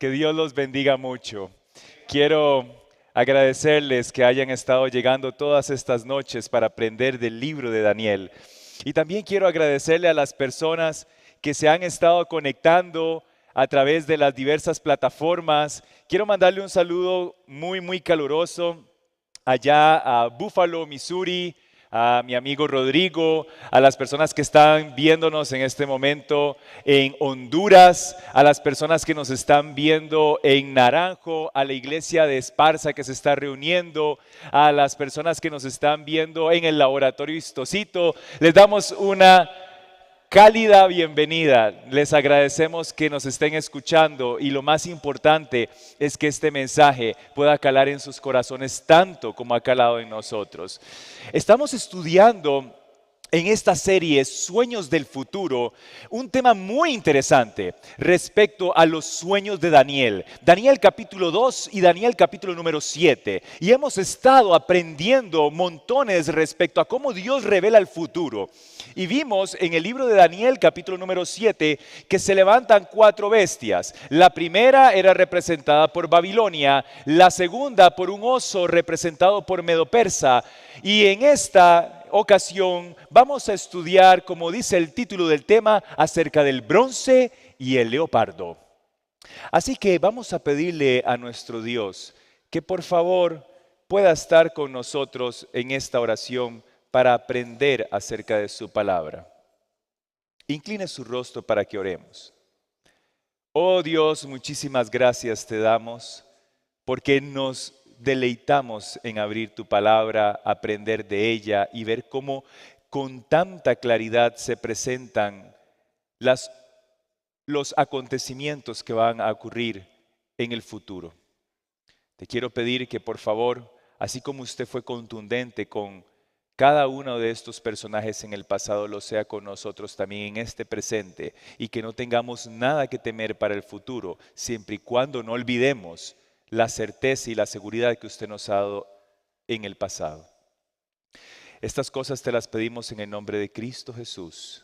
Que Dios los bendiga mucho. Quiero agradecerles que hayan estado llegando todas estas noches para aprender del libro de Daniel. Y también quiero agradecerle a las personas que se han estado conectando a través de las diversas plataformas. Quiero mandarle un saludo muy caluroso allá a Buffalo, Missouri, a mi amigo Rodrigo, a las personas que están viéndonos en este momento en Honduras, a las personas que nos están viendo en Naranjo, a la iglesia de Esparza que se está reuniendo, a las personas que nos están viendo en el laboratorio Histosito. Les damos una cálida bienvenida. Les agradecemos que nos estén escuchando y lo más importante es que este mensaje pueda calar en sus corazones tanto como ha calado en nosotros. Estamos estudiando en esta serie Sueños del Futuro un tema muy interesante respecto a los sueños de Daniel. Daniel capítulo 2 y Daniel capítulo número 7. Y hemos estado aprendiendo montones respecto a cómo Dios revela el futuro. Y vimos en el libro de Daniel capítulo número 7 que se levantan 4 bestias. La primera era representada por Babilonia, la segunda por un oso representado por Medo-Persa, y en esta ocasión vamos a estudiar, como dice el título del tema, acerca del bronce y el leopardo. Así que vamos a pedirle a nuestro Dios que por favor pueda estar con nosotros en esta oración para aprender acerca de su palabra. Incline su rostro para que oremos. Oh Dios, muchísimas gracias te damos porque nos deleitamos en abrir tu palabra, aprender de ella y ver cómo con tanta claridad se presentan los acontecimientos que van a ocurrir en el futuro. Te quiero pedir que por favor, así como usted fue contundente con cada uno de estos personajes en el pasado, lo sea con nosotros también en este presente, y que no tengamos nada que temer para el futuro, siempre y cuando no olvidemos la certeza y la seguridad que usted nos ha dado en el pasado. Estas cosas te las pedimos en el nombre de Cristo Jesús.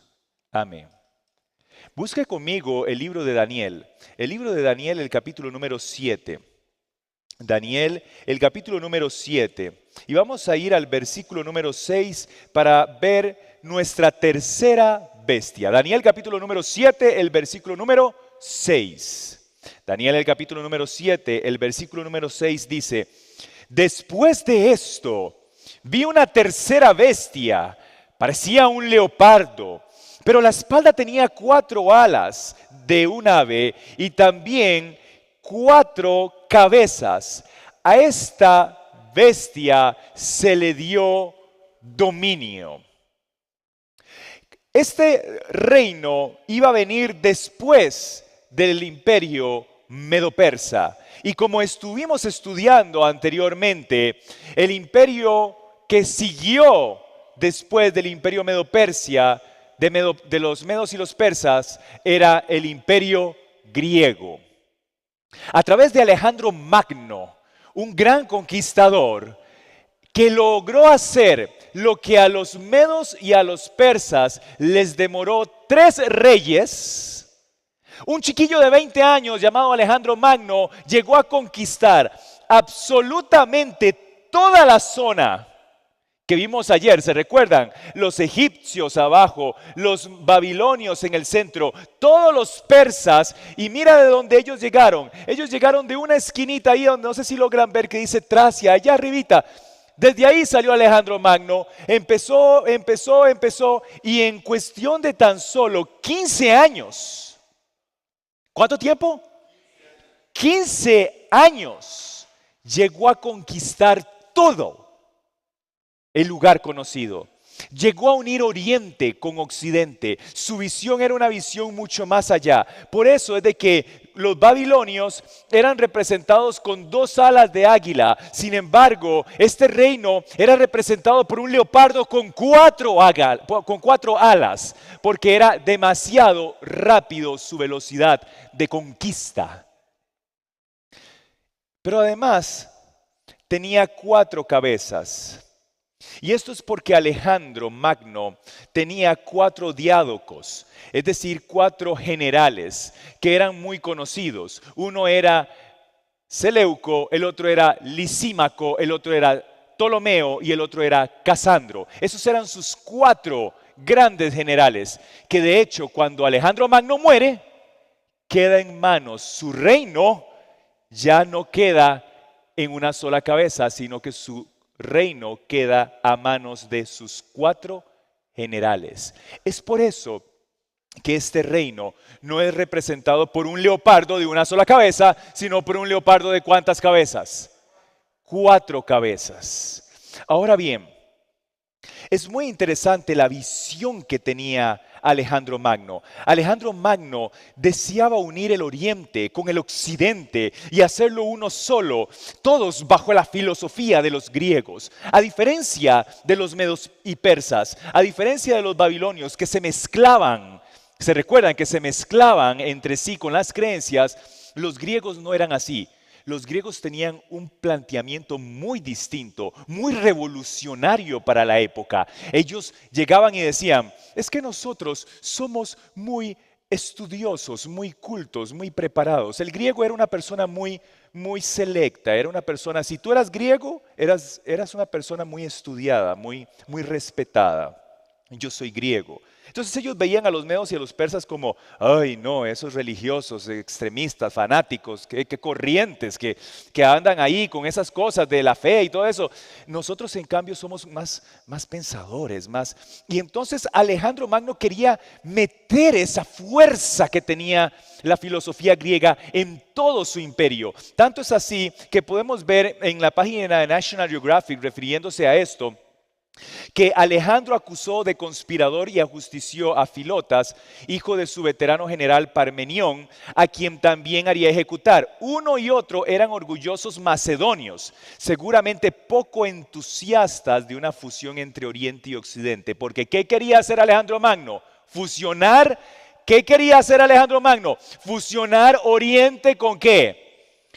Amén. Busque conmigo el libro de Daniel. El libro de Daniel, el capítulo número 7. Daniel, el capítulo número 7. Y vamos a ir al versículo número 6 para ver nuestra tercera bestia. Daniel, capítulo número 7, el versículo número 6. Daniel, el capítulo número 7, el versículo número 6 dice: después de esto, vi una tercera bestia, parecía un leopardo, pero la espalda tenía 4 alas de un ave y también 4 cabezas. A esta bestia se le dio dominio. Este reino iba a venir después del imperio Medo-Persa. Y como estuvimos estudiando anteriormente, el imperio que siguió después del imperio Medo-Persia, de los medos y los persas, era el imperio griego. A través de Alejandro Magno, un gran conquistador, que logró hacer lo que a los medos y a los persas les demoró 3 reyes. Un chiquillo de 20 años llamado Alejandro Magno llegó a conquistar absolutamente toda la zona que vimos ayer. ¿Se recuerdan? Los egipcios abajo, los babilonios en el centro, todos los persas. Y mira de dónde ellos llegaron. Ellos llegaron de una esquinita ahí donde no sé si logran ver que dice Tracia, allá arribita. Desde ahí salió Alejandro Magno, empezó y en cuestión de tan solo 15 años. ¿Cuánto tiempo? 15 años llegó a conquistar todo el lugar conocido. Llegó a unir Oriente con Occidente. Su visión era una visión mucho más allá. Por eso es de que los babilonios eran representados con 2 alas de águila. Sin embargo, este reino era representado por un leopardo con 4 alas, porque era demasiado rápido su velocidad de conquista. Pero además tenía 4 cabezas. Y esto es porque Alejandro Magno tenía 4 diádocos, es decir, 4 generales que eran muy conocidos. Uno era Seleuco, el otro era Lisímaco, el otro era Ptolomeo y el otro era Casandro. Esos eran sus 4 grandes generales, que de hecho cuando Alejandro Magno muere, queda en manos, su reino ya no queda en una sola cabeza, sino que su reino queda a manos de sus 4 generales. Es por eso que este reino no es representado por un leopardo de una sola cabeza, sino por un leopardo de ¿cuántas cabezas? 4 cabezas. Ahora bien, es muy interesante la visión que tenía Alejandro Magno. Alejandro Magno deseaba unir el Oriente con el Occidente y hacerlo uno solo, todos bajo la filosofía de los griegos. A diferencia de los medos y persas, a diferencia de los babilonios que se mezclaban, se recuerdan que se mezclaban entre sí con las creencias, los griegos no eran así. Los griegos tenían un planteamiento muy distinto, muy revolucionario para la época. Ellos llegaban y decían, es que nosotros somos muy estudiosos, muy cultos, muy preparados. El griego era una persona muy selecta, era una persona, si tú eras griego, eras una persona muy estudiada, muy respetada. Yo soy griego. Entonces ellos veían a los medos y a los persas como, ay no, esos religiosos, extremistas, fanáticos, que corrientes, que andan ahí con esas cosas de la fe y todo eso. Nosotros en cambio somos más pensadores, más. Y entonces Alejandro Magno quería meter esa fuerza que tenía la filosofía griega en todo su imperio. Tanto es así que podemos ver en la página de National Geographic, refiriéndose a esto, que Alejandro acusó de conspirador y ajustició a Filotas, hijo de su veterano general Parmenión, a quien también haría ejecutar. Uno y otro eran orgullosos macedonios, seguramente poco entusiastas de una fusión entre Oriente y Occidente, porque ¿qué quería hacer Alejandro Magno? Fusionar. ¿Qué quería hacer Alejandro Magno? Fusionar Oriente ¿con qué?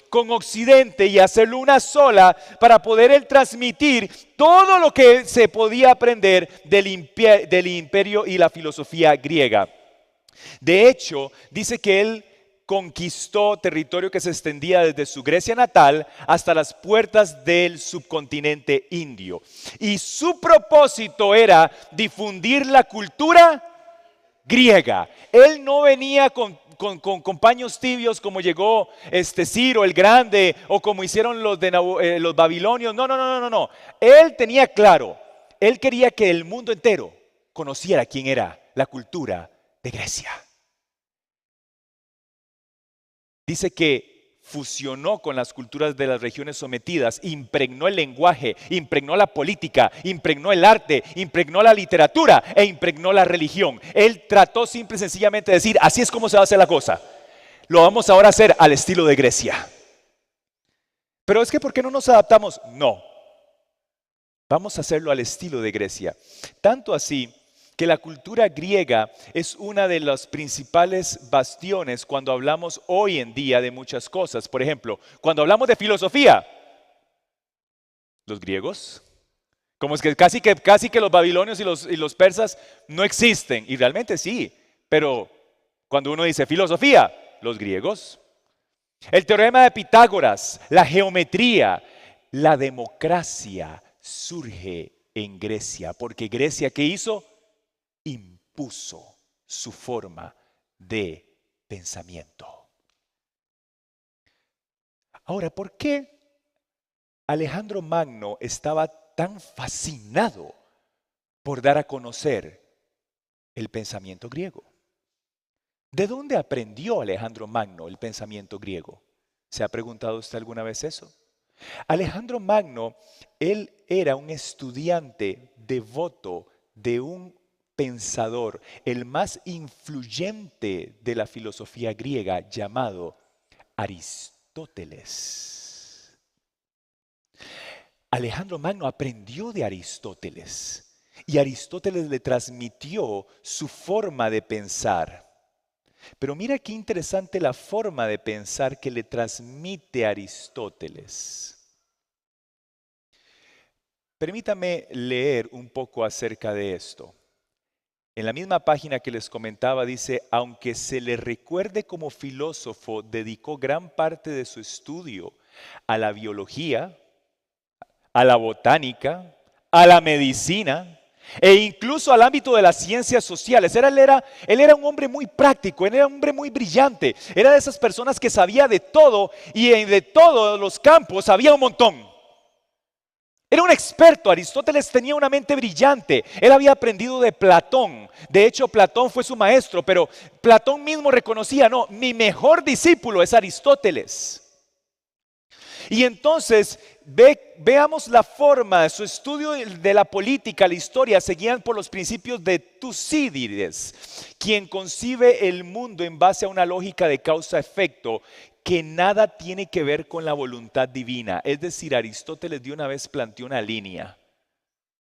Con Occidente y hacerlo una sola para poder él transmitir todo lo que se podía aprender del imperio y la filosofía griega. De hecho, dice que él conquistó territorio que se extendía desde su Grecia natal hasta las puertas del subcontinente indio. Y su propósito era difundir la cultura griega. Él no venía con paños tibios como llegó Ciro el Grande o como hicieron los babilonios. No. Él tenía claro, él quería que el mundo entero conociera quién era la cultura de Grecia. Dice que fusionó con las culturas de las regiones sometidas, impregnó el lenguaje, impregnó la política, impregnó el arte, impregnó la literatura e impregnó la religión. Él trató simple y sencillamente de decir, así es como se va a hacer la cosa. Lo vamos ahora a hacer al estilo de Grecia. Pero es que ¿por qué no nos adaptamos? No. Vamos a hacerlo al estilo de Grecia. Tanto así que la cultura griega es una de los principales bastiones cuando hablamos hoy en día de muchas cosas. Por ejemplo, cuando hablamos de filosofía, los griegos, como es que casi que los babilonios y los persas no existen, y realmente sí, pero cuando uno dice filosofía, los griegos. El teorema de Pitágoras, la geometría, la democracia surge en Grecia, porque Grecia, ¿qué hizo? Impuso su forma de pensamiento. Ahora, ¿por qué Alejandro Magno estaba tan fascinado por dar a conocer el pensamiento griego? ¿De dónde aprendió Alejandro Magno el pensamiento griego? ¿Se ha preguntado usted alguna vez eso? Alejandro Magno, él era un estudiante devoto de un pensador, el más influyente de la filosofía griega, llamado Aristóteles. Alejandro Magno aprendió de Aristóteles y Aristóteles le transmitió su forma de pensar. Pero mira qué interesante la forma de pensar que le transmite Aristóteles. Permítame leer un poco acerca de esto. En la misma página que les comentaba dice, aunque se le recuerde como filósofo, dedicó gran parte de su estudio a la biología, a la botánica, a la medicina e incluso al ámbito de las ciencias sociales. Él era un hombre muy práctico, él era un hombre muy brillante, era de esas personas que sabía de todo y de todos los campos sabía un montón. Era un experto. Aristóteles tenía una mente brillante. Él había aprendido de Platón. De hecho, Platón fue su maestro, pero Platón mismo reconocía, no, mi mejor discípulo es Aristóteles. Y entonces veamos la forma, su estudio de la política, la historia, seguían por los principios de Tucídides, quien concibe el mundo en base a una lógica de causa-efecto que nada tiene que ver con la voluntad divina. Es decir, Aristóteles de una vez planteó una línea.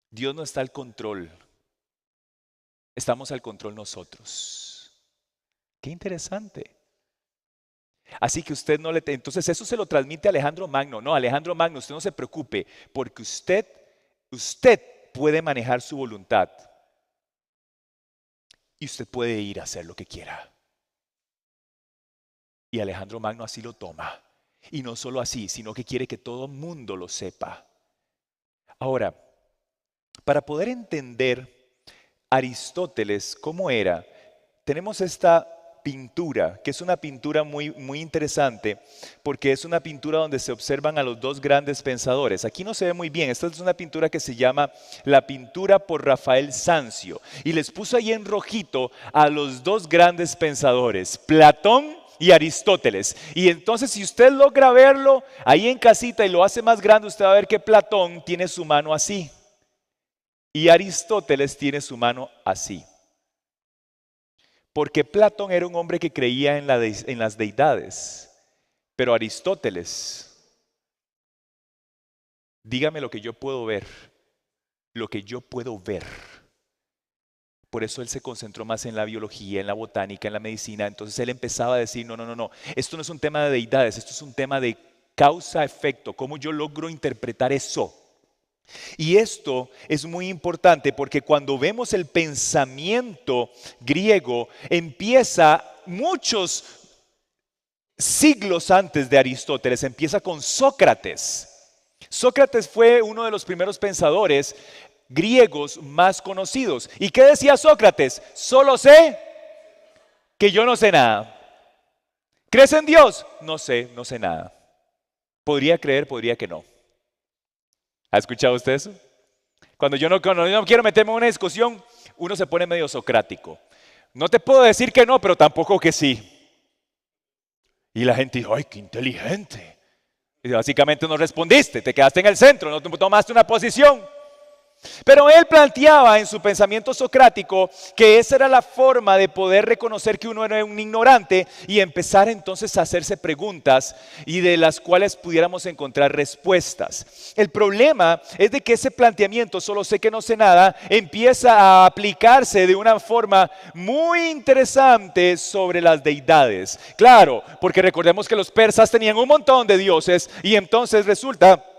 Dios no está al control, estamos al control nosotros. Qué interesante. Así que usted no le... Entonces eso se lo transmite a Alejandro Magno. No, Alejandro Magno, usted no se preocupe, porque usted puede manejar su voluntad. Y usted puede ir a hacer lo que quiera. Y Alejandro Magno así lo toma. Y no solo así, sino que quiere que todo el mundo lo sepa. Ahora, para poder entender Aristóteles cómo era, tenemos esta pintura, que es una pintura muy, muy interesante, porque es una pintura donde se observan a los dos grandes pensadores. Aquí no se ve muy bien, esta es una pintura que se llama La pintura por Rafael Sanzio, y les puso ahí en rojito a los dos grandes pensadores, Platón y Aristóteles. Y entonces si usted logra verlo ahí en casita y lo hace más grande, usted va a ver que Platón tiene su mano así, y Aristóteles tiene su mano así. Porque Platón era un hombre que creía en las deidades, pero Aristóteles, dígame lo que yo puedo ver, lo que yo puedo ver. Por eso él se concentró más en la biología, en la botánica, en la medicina. Entonces él empezaba a decir, no, esto no es un tema de deidades, esto es un tema de causa-efecto, cómo yo logro interpretar eso. Y esto es muy importante porque cuando vemos el pensamiento griego empieza muchos siglos antes de Aristóteles, empieza con Sócrates. Sócrates fue uno de los primeros pensadores griegos más conocidos. ¿Y qué decía Sócrates? Solo sé que yo no sé nada. ¿Crees en Dios? No sé nada. Podría creer, podría que no. ¿Ha escuchado usted eso? Cuando yo no quiero meterme en una discusión, uno se pone medio socrático. No te puedo decir que no, pero tampoco que sí. Y la gente dice, ¡ay, qué inteligente! Y básicamente no respondiste, te quedaste en el centro, no tomaste una posición. Pero él planteaba en su pensamiento socrático que esa era la forma de poder reconocer que uno era un ignorante y empezar entonces a hacerse preguntas y de las cuales pudiéramos encontrar respuestas. El problema es de que ese planteamiento, solo sé que no sé nada, empieza a aplicarse de una forma muy interesante sobre las deidades. Claro, porque recordemos que los persas tenían un montón de dioses y entonces resulta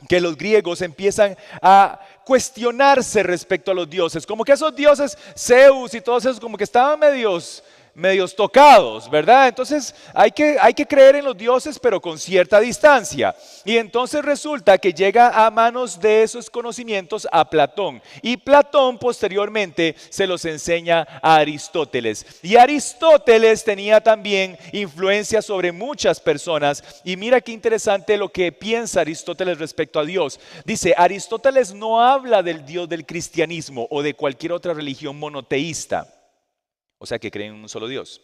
que los griegos empiezan a cuestionarse respecto a los dioses, como que esos dioses Zeus y todos esos como que estaban medios tocados, ¿verdad? Entonces hay que creer en los dioses pero con cierta distancia. Y entonces resulta que llega a manos de esos conocimientos a Platón. Y Platón posteriormente se los enseña a Aristóteles. Y Aristóteles tenía también influencia sobre muchas personas. Y mira qué interesante lo que piensa Aristóteles respecto a Dios. Dice, Aristóteles no habla del Dios del cristianismo o de cualquier otra religión monoteísta. O sea, que creen en un solo Dios.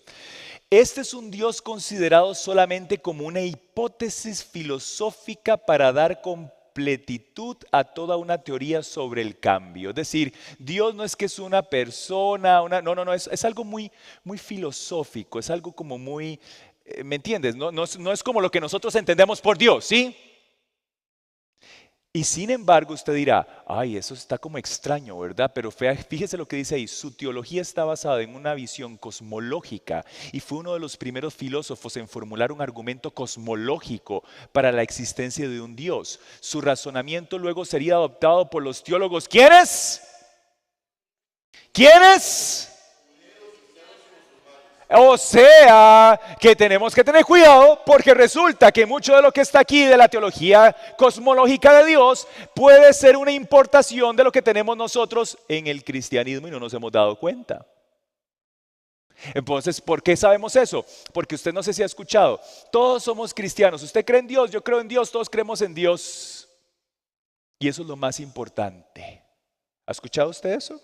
Este es un Dios considerado solamente como una hipótesis filosófica para dar completitud a toda una teoría sobre el cambio. Es decir, Dios no es que es una persona, no, es algo muy, muy filosófico, es algo como muy, ¿me entiendes? No es como lo que nosotros entendemos por Dios, ¿sí? Y sin embargo usted dirá, ay, eso está como extraño, ¿verdad? Pero fíjese lo que dice ahí, su teología está basada en una visión cosmológica y fue uno de los primeros filósofos en formular un argumento cosmológico para la existencia de un Dios. Su razonamiento luego sería adoptado por los teólogos. ¿Quiénes? ¿Quiénes? O sea, que tenemos que tener cuidado porque resulta que mucho de lo que está aquí de la teología cosmológica de Dios puede ser una importación de lo que tenemos nosotros en el cristianismo y no nos hemos dado cuenta. Entonces, ¿por qué sabemos eso? Porque usted no sé si ha escuchado, todos somos cristianos, usted cree en Dios, yo creo en Dios, todos creemos en Dios. Y eso es lo más importante. ¿Ha escuchado usted eso?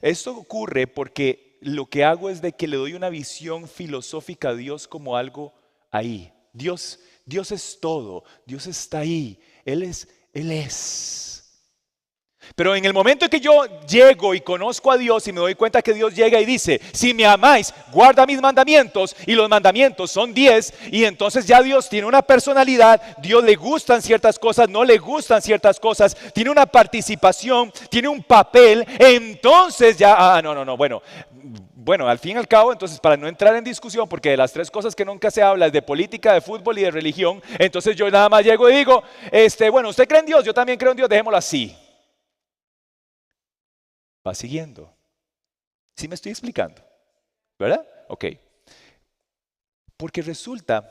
Esto ocurre porque lo que hago es de que le doy una visión filosófica a Dios como algo ahí. Dios es todo, Dios está ahí, Él es. Pero en el momento en que yo llego y conozco a Dios y me doy cuenta que Dios llega y dice, si me amáis, guarda mis mandamientos, y los mandamientos son 10, y entonces ya Dios tiene una personalidad, Dios le gustan ciertas cosas, no le gustan ciertas cosas, tiene una participación, tiene un papel, entonces ya, bueno, al fin y al cabo, entonces para no entrar en discusión, porque de las tres cosas que nunca se habla es de política, de fútbol y de religión, entonces yo nada más llego y digo, bueno, usted cree en Dios, yo también creo en Dios, dejémoslo así. Va siguiendo. ¿Sí me estoy explicando? ¿Verdad? Ok. Porque resulta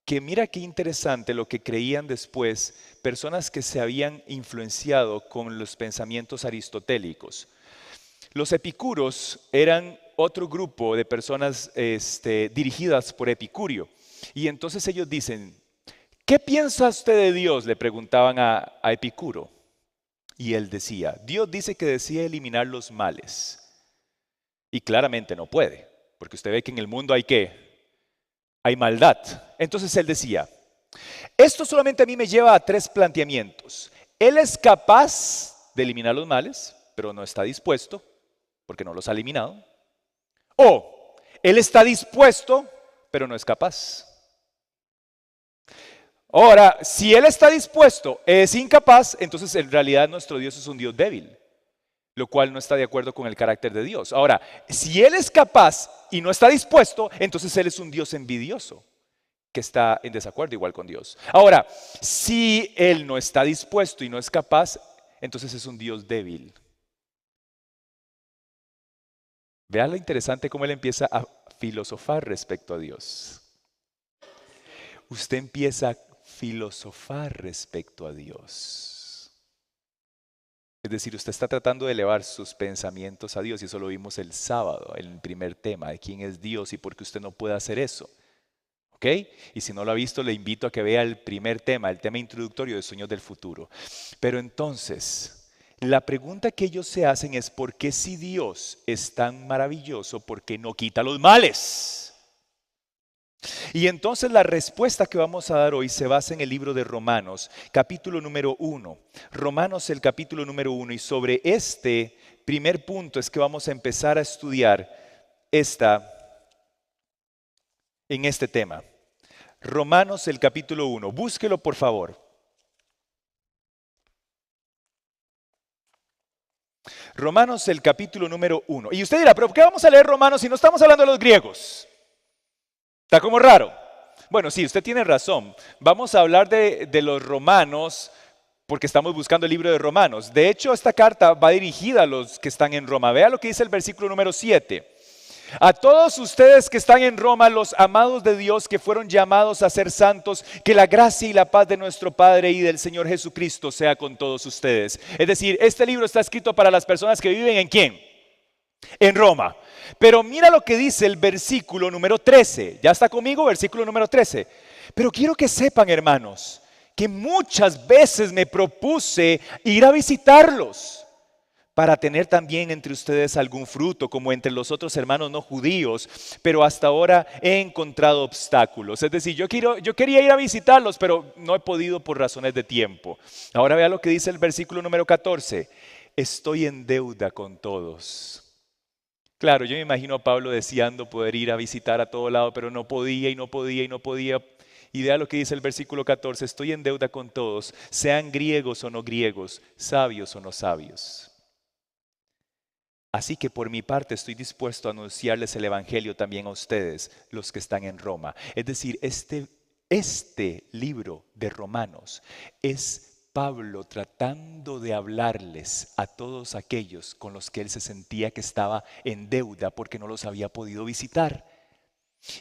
que mira qué interesante lo que creían después personas que se habían influenciado con los pensamientos aristotélicos. Los epicuros eran otro grupo de personas dirigidas por Epicurio. Y entonces ellos dicen, ¿qué piensa usted de Dios? Le preguntaban a Epicuro. Y él decía, Dios dice que desea eliminar los males. Y claramente no puede, porque usted ve que en el mundo hay ¿qué? Hay maldad. Entonces él decía, esto solamente a mí me lleva a tres planteamientos. Él es capaz de eliminar los males, pero no está dispuesto, porque no los ha eliminado. O él está dispuesto, pero no es capaz. Ahora, si Él está dispuesto, es incapaz, entonces en realidad nuestro Dios es un Dios débil, lo cual no está de acuerdo con el carácter de Dios. Ahora, si Él es capaz y no está dispuesto, entonces Él es un Dios envidioso, que está en desacuerdo igual con Dios. Ahora, si Él no está dispuesto y no es capaz, entonces es un Dios débil. Vean lo interesante cómo Él empieza a filosofar respecto a Dios. Usted empieza a filosofar respecto a Dios. Es decir, usted está tratando de elevar sus pensamientos a Dios y eso lo vimos el sábado, en el primer tema de quién es Dios y por qué usted no puede hacer eso. ¿Ok? Y si no lo ha visto, le invito a que vea el primer tema, el tema introductorio de Sueños del Futuro. Pero entonces, la pregunta que ellos se hacen es ¿por qué si Dios es tan maravilloso, por qué no quita los males? Y entonces la respuesta que vamos a dar hoy se basa en el libro de Romanos, capítulo número 1. Romanos el capítulo número 1 y sobre este primer punto es que vamos a empezar a estudiar en este tema. Romanos el capítulo 1, búsquelo por favor. Romanos el capítulo número 1. Y usted dirá, ¿pero por qué vamos a leer Romanos si no estamos hablando de los griegos? Está como raro. Bueno, sí, usted tiene razón. Vamos a hablar de los romanos porque estamos buscando el libro de Romanos. De hecho, esta carta va dirigida a los que están en Roma. Vea lo que dice el versículo número 7. A todos ustedes que están en Roma, los amados de Dios que fueron llamados a ser santos, que la gracia y la paz de nuestro Padre y del Señor Jesucristo sea con todos ustedes. Es decir, este libro está escrito para las personas que viven ¿en quién? En Roma. Pero mira lo que dice el versículo número 13. ¿Ya está conmigo? Versículo número 13. Pero quiero que sepan, hermanos, que muchas veces me propuse ir a visitarlos para tener también entre ustedes algún fruto, como entre los otros hermanos no judíos, pero hasta ahora he encontrado obstáculos. Es decir, yo quería ir a visitarlos, pero no he podido por razones de tiempo. Ahora vea lo que dice el versículo número 14. Estoy en deuda con todos. Claro, yo me imagino a Pablo deseando poder ir a visitar a todo lado, pero no podía y no podía y no podía. Y vea lo que dice el versículo 14, estoy en deuda con todos, sean griegos o no griegos, sabios o no sabios. Así que por mi parte estoy dispuesto a anunciarles el evangelio también a ustedes, los que están en Roma. Es decir, este libro de Romanos es Pablo tratando de hablarles a todos aquellos con los que él se sentía que estaba en deuda porque no los había podido visitar.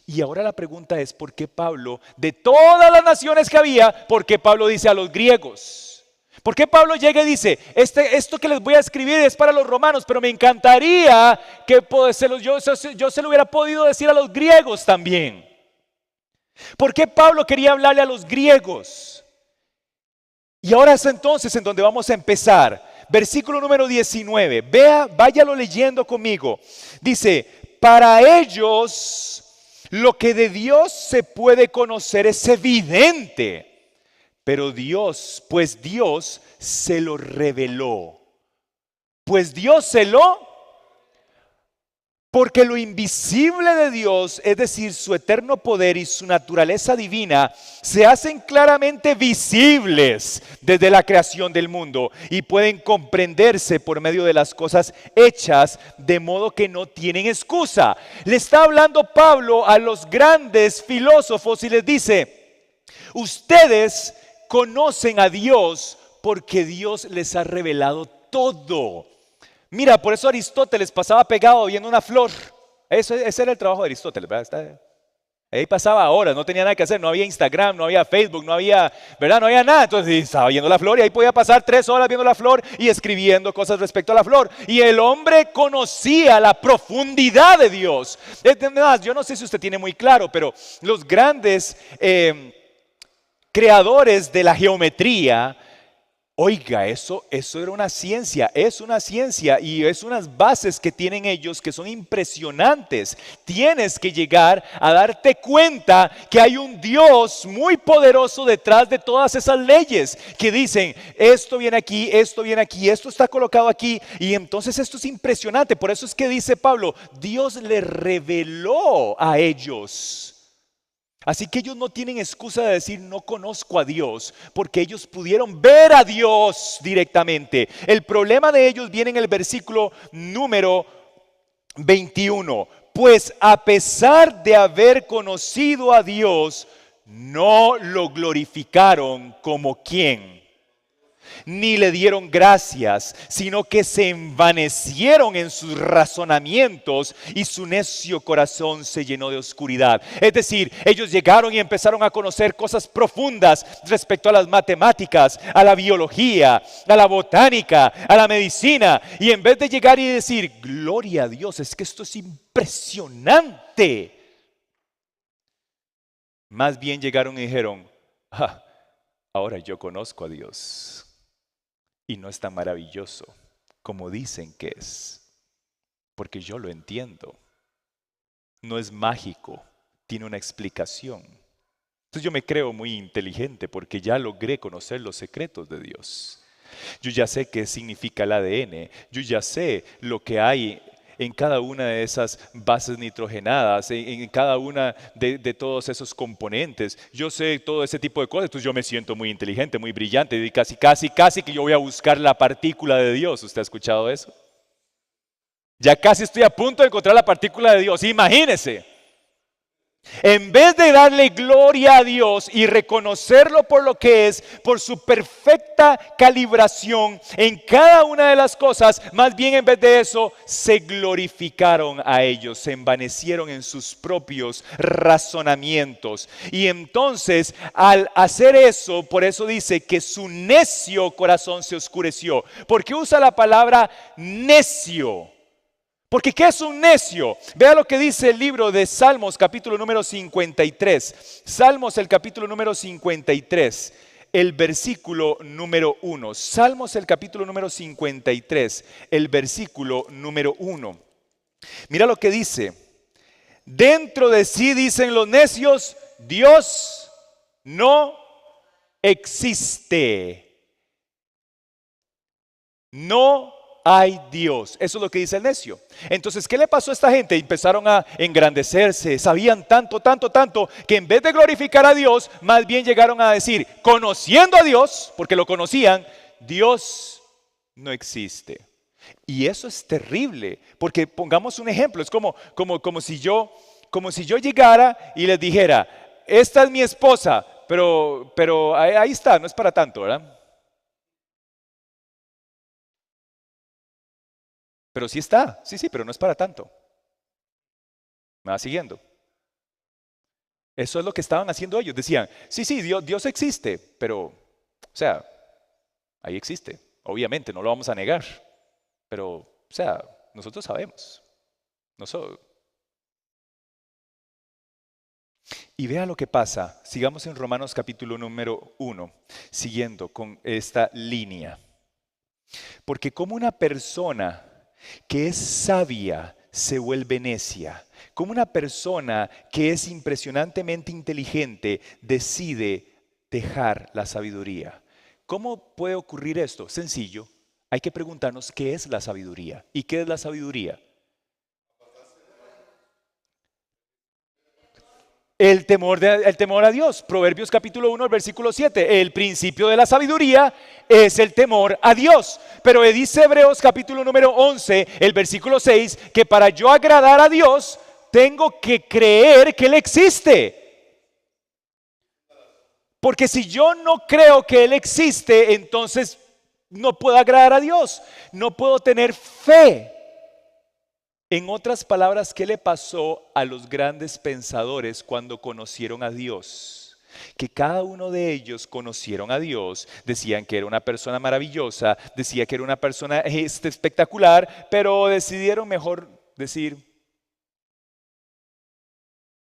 Y ahora la pregunta es, ¿por qué Pablo, de todas las naciones que había, por qué Pablo dice a los griegos? ¿Por qué Pablo llega y dice, esto que les voy a escribir es para los romanos, pero me encantaría que yo se lo hubiera podido decir a los griegos también? ¿Por qué Pablo quería hablarle a los griegos? Y ahora es entonces en donde vamos a empezar. Versículo número 19. Váyalo leyendo conmigo. Dice, para ellos lo que de Dios se puede conocer es evidente, pero Dios se lo reveló. Porque lo invisible de Dios, es decir, su eterno poder y su naturaleza divina, se hacen claramente visibles desde la creación del mundo y pueden comprenderse por medio de las cosas hechas, de modo que no tienen excusa. Le está hablando Pablo a los grandes filósofos y les dice, ustedes conocen a Dios porque Dios les ha revelado todo. Mira, por eso Aristóteles pasaba pegado viendo una flor. Ese era el trabajo de Aristóteles, ¿verdad? Ahí pasaba horas, no tenía nada que hacer, no había Instagram, no había Facebook, no había nada. Entonces estaba viendo la flor y ahí podía pasar 3 horas viendo la flor y escribiendo cosas respecto a la flor. Y el hombre conocía la profundidad de Dios. Además, yo no sé si usted tiene muy claro, pero los grandes creadores de la geometría, oiga, eso era una ciencia, es una ciencia y es unas bases que tienen ellos que son impresionantes. Tienes que llegar a darte cuenta que hay un Dios muy poderoso detrás de todas esas leyes que dicen, esto viene aquí, esto está colocado aquí, y entonces esto es impresionante. Por eso es que dice Pablo, Dios le reveló a ellos. Así que ellos no tienen excusa de decir no conozco a Dios, porque ellos pudieron ver a Dios directamente. El problema de ellos viene en el versículo número 21. Pues a pesar de haber conocido a Dios, no lo glorificaron como ¿quién? Ni le dieron gracias, sino que se envanecieron en sus razonamientos y su necio corazón se llenó de oscuridad. Es decir, ellos llegaron y empezaron a conocer cosas profundas respecto a las matemáticas, a la biología, a la botánica, a la medicina, y en vez de llegar y decir, gloria a Dios, es que esto es impresionante, más bien llegaron y dijeron, ahora yo conozco a Dios. Y no es tan maravilloso como dicen que es, porque yo lo entiendo. No es mágico, tiene una explicación. Entonces yo me creo muy inteligente porque ya logré conocer los secretos de Dios. Yo ya sé qué significa el ADN, yo ya sé lo que hay en cada una de esas bases nitrogenadas, en cada una de todos esos componentes. Yo sé todo ese tipo de cosas, entonces yo me siento muy inteligente, muy brillante, y casi que yo voy a buscar la partícula de Dios. ¿Usted ha escuchado eso? Ya casi estoy a punto de encontrar la partícula de Dios, imagínese. En vez de darle gloria a Dios y reconocerlo por lo que es, por su perfecta calibración en cada una de las cosas, más bien en vez de eso, se glorificaron a ellos, se envanecieron en sus propios razonamientos. Y entonces, al hacer eso, por eso dice que su necio corazón se oscureció. ¿Por qué usa la palabra necio? Porque ¿qué es un necio? Vea lo que dice el libro de Salmos, capítulo número 53. Salmos, el capítulo número 53, el versículo número 1. Salmos, el capítulo número 53, el versículo número 1. Mira lo que dice. Dentro de sí, dicen los necios, Dios no existe. No hay Dios. Eso es lo que dice el necio. Entonces, ¿qué le pasó a esta gente? Empezaron a engrandecerse, sabían tanto, tanto, tanto, que en vez de glorificar a Dios, más bien llegaron a decir, conociendo a Dios, porque lo conocían, Dios no existe. Y eso es terrible, porque pongamos un ejemplo, es como si yo llegara y les dijera, esta es mi esposa, pero ahí está, no es para tanto, ¿verdad? Pero sí está, sí, pero no es para tanto. ¿Me va siguiendo? Eso es lo que estaban haciendo ellos. Decían, sí, Dios existe, pero, o sea, ahí existe. Obviamente, no lo vamos a negar. Pero, o sea, nosotros sabemos. Y vea lo que pasa. Sigamos en Romanos capítulo número 1, siguiendo con esta línea. Porque como una persona que es sabia se vuelve necia, como una persona que es impresionantemente inteligente decide dejar la sabiduría. ¿Cómo puede ocurrir esto? Sencillo, hay que preguntarnos qué es la sabiduría. ¿Y qué es la sabiduría? El temor a Dios. Proverbios capítulo 1, versículo 7. El principio de la sabiduría es el temor a Dios. Pero dice Hebreos capítulo número 11, el versículo 6, que para yo agradar a Dios, tengo que creer que Él existe. Porque si yo no creo que Él existe, entonces no puedo agradar a Dios. No puedo tener fe. En otras palabras, ¿qué le pasó a los grandes pensadores cuando conocieron a Dios? Que cada uno de ellos conocieron a Dios, decían que era una persona maravillosa, decía que era una persona espectacular, pero decidieron mejor decir,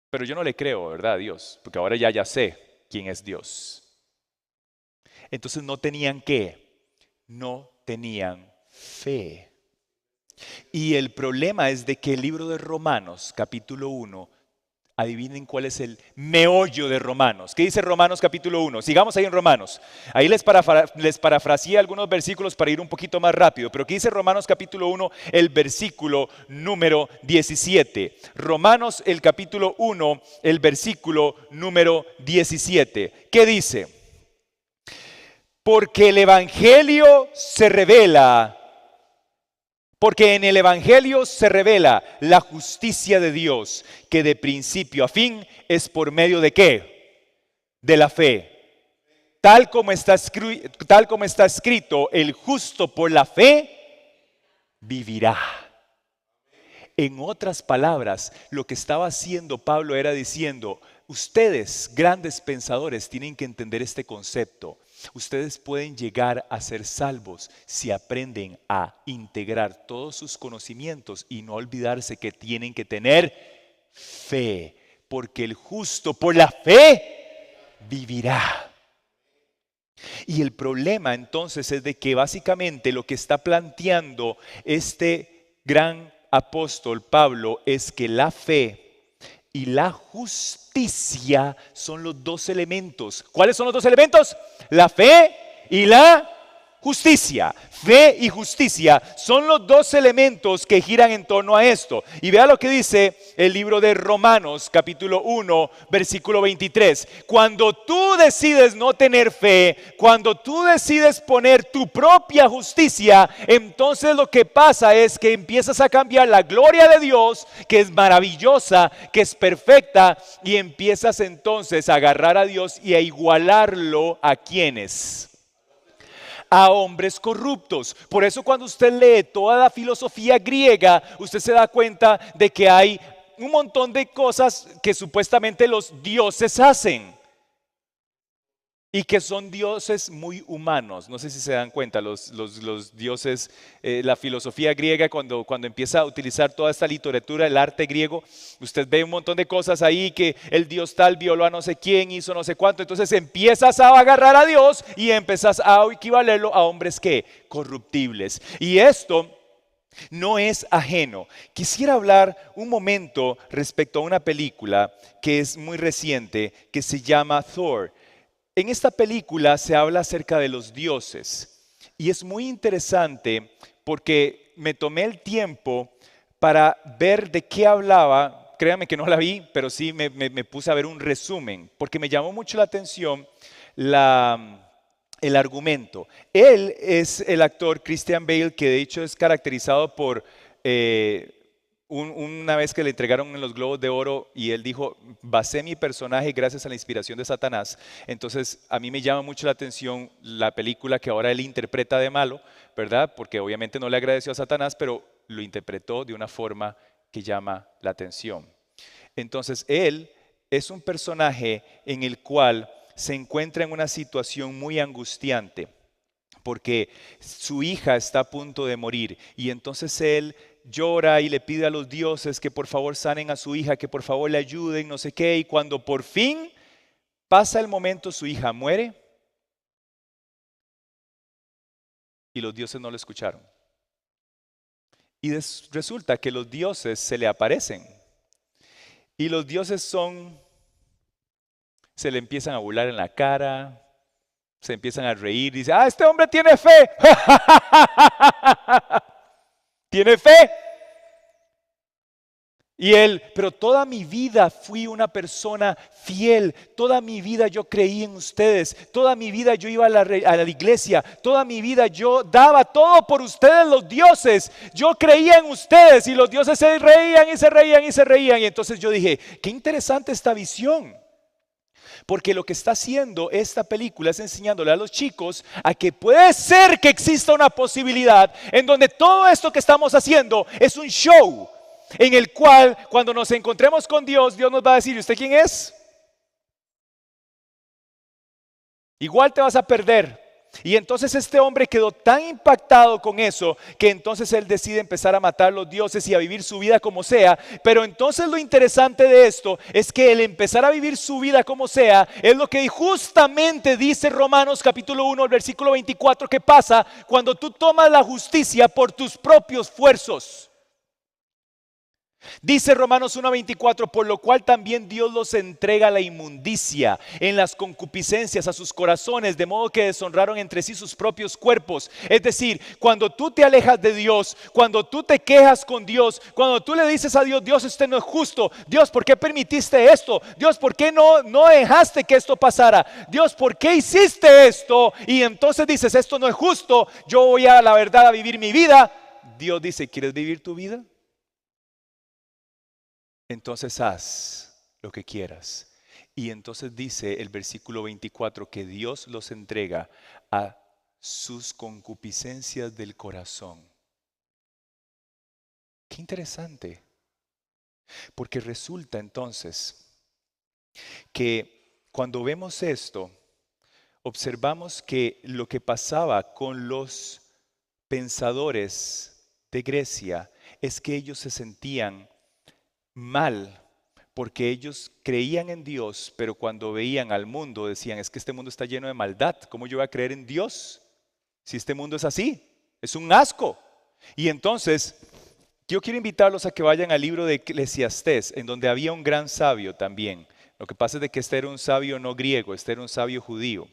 pero yo no le creo, ¿verdad, a Dios? Porque ahora ya sé quién es Dios. Entonces no tenían ¿qué? No tenían fe. Y el problema es de que el libro de Romanos, capítulo 1, adivinen cuál es el meollo de Romanos. ¿Qué dice Romanos capítulo 1? Sigamos ahí en Romanos. Ahí les parafraseé algunos versículos para ir un poquito más rápido. Pero ¿qué dice Romanos capítulo 1? El versículo número 17. Romanos el capítulo 1, el versículo número 17. ¿Qué dice? Porque el Evangelio se revela. Porque en el Evangelio se revela la justicia de Dios, que de principio a fin es por medio de ¿qué? De la fe. Tal como está escrito, el justo por la fe vivirá. En otras palabras, lo que estaba haciendo Pablo era diciendo, ustedes, grandes pensadores, tienen que entender este concepto. Ustedes pueden llegar a ser salvos si aprenden a integrar todos sus conocimientos y no olvidarse que tienen que tener fe, porque el justo por la fe vivirá. Y el problema entonces es de que básicamente lo que está planteando este gran apóstol Pablo es que la fe y la justicia son los dos elementos. ¿Cuáles son los dos elementos? La fe y la justicia. Fe y justicia son los dos elementos que giran en torno a esto. Y vea lo que dice el libro de Romanos, capítulo 1, versículo 23. Cuando tú decides no tener fe, cuando tú decides poner tu propia justicia, entonces lo que pasa es que empiezas a cambiar la gloria de Dios, que es maravillosa, que es perfecta, y empiezas entonces a agarrar a Dios y a igualarlo a quienes. A hombres corruptos. Por eso cuando usted lee toda la filosofía griega, usted se da cuenta de que hay un montón de cosas que supuestamente los dioses hacen y que son dioses muy humanos. No sé si se dan cuenta, los dioses, la filosofía griega cuando empieza a utilizar toda esta literatura, el arte griego, usted ve un montón de cosas ahí que el dios tal violó a no sé quién, hizo no sé cuánto, entonces empiezas a agarrar a Dios y empiezas a equivalerlo a hombres que corruptibles. Y esto no es ajeno. Quisiera hablar un momento respecto a una película que es muy reciente, que se llama Thor. En esta película se habla acerca de los dioses Y es muy interesante porque me tomé el tiempo para ver de qué hablaba. Créanme que no la vi, pero sí me puse a ver un resumen, porque me llamó mucho la atención el argumento. Él es el actor Christian Bale, que de hecho es caracterizado por una vez que le entregaron en los Globos de Oro y él dijo, basé mi personaje gracias a la inspiración de Satanás. Entonces a mí me llama mucho la atención la película que ahora él interpreta de malo, ¿verdad? Porque obviamente no le agradeció a Satanás, pero lo interpretó de una forma que llama la atención. Entonces él es un personaje en el cual se encuentra en una situación muy angustiante porque su hija está a punto de morir y entonces él llora y le pide a los dioses que por favor sanen a su hija, que por favor le ayuden, no sé qué, y cuando por fin pasa el momento, su hija muere y los dioses no lo escucharon. Y resulta que los dioses se le aparecen y los dioses se le empiezan a burlar en la cara, se empiezan a reír, dice, este hombre tiene fe, tiene fe. Y él, pero toda mi vida fui una persona fiel, toda mi vida yo creí en ustedes, toda mi vida yo iba a la iglesia, toda mi vida yo daba todo por ustedes los dioses, yo creía en ustedes y los dioses se reían y se reían y se reían. Y entonces yo dije, qué interesante esta visión. Porque lo que está haciendo esta película es enseñándole a los chicos a que puede ser que exista una posibilidad en donde todo esto que estamos haciendo es un show, en el cual cuando nos encontremos con Dios, Dios nos va a decir, ¿y usted quién es? Igual te vas a perder. Y entonces este hombre quedó tan impactado con eso que entonces él decide empezar a matar a los dioses y a vivir su vida como sea. Pero entonces lo interesante de esto es que el empezar a vivir su vida como sea es lo que justamente dice Romanos capítulo 1, versículo 24, que pasa cuando tú tomas la justicia por tus propios esfuerzos. Dice Romanos 1:24, por lo cual también Dios los entrega a la inmundicia en las concupiscencias a sus corazones, de modo que deshonraron entre sí sus propios cuerpos. Es decir, cuando tú te alejas de Dios, cuando tú te quejas con Dios, cuando tú le dices a Dios, Dios, usted no es justo, Dios, ¿por qué permitiste esto? Dios, ¿por qué no dejaste que esto pasara? Dios, ¿por qué hiciste esto? Y entonces dices, esto no es justo, yo voy a la verdad a vivir mi vida. Dios dice, ¿quieres vivir tu vida? Entonces haz lo que quieras. Y entonces dice el versículo 24 que Dios los entrega a sus concupiscencias del corazón. Qué interesante. Porque resulta entonces que cuando vemos esto, observamos que lo que pasaba con los pensadores de Grecia es que ellos se sentían mal, porque ellos creían en Dios, pero cuando veían al mundo decían, es que este mundo está lleno de maldad, ¿cómo yo voy a creer en Dios? Si este mundo es así, es un asco. Y entonces, yo quiero invitarlos a que vayan al libro de Eclesiastés, en donde había un gran sabio también. Lo que pasa es de que este era un sabio no griego, este era un sabio judío.